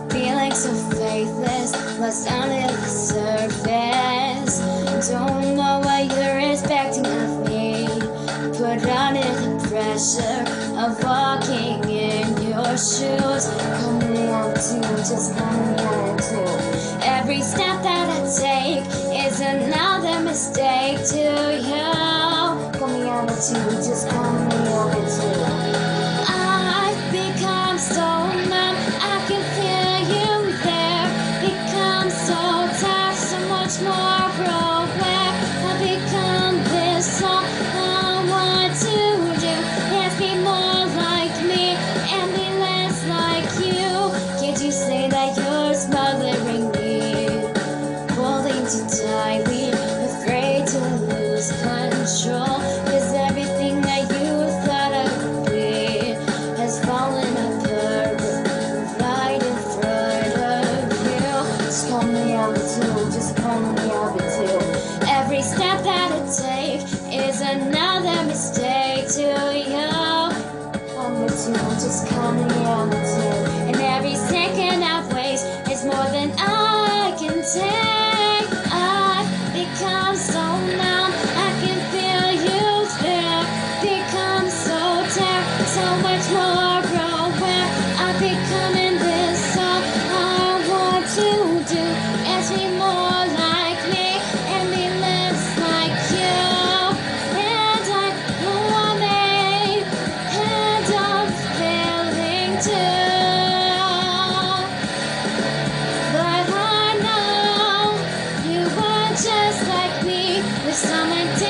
Feeling so faithless, lost under the surface. Don't know what you're expecting of me. Put under the pressure of walking in your shoes. Call me out too, just call me out too. Every step that I take is another mistake to you. Call me out too, just call me out too. I've become so numb, I can feel you there. Become so tired, so much more aware. I've become this all I want to do. Let's be more like me and be less like you. Can't you say that you're smothering me, holding too tightly, afraid to lose control? 'Cause everything that you thought I would be has fallen apart right in front of you. Just call me out too, just call me out too. Every step that I take is another mistake to you. Call me too, just call me out too. And every second I waste is more than I can take. I've become so numb, I can feel you there. Become so tired, so much more aware. I'm becoming this all I want to do. Is be more like me and be less like you. And I know I may end up failing too, but I know you were just like me with someone different.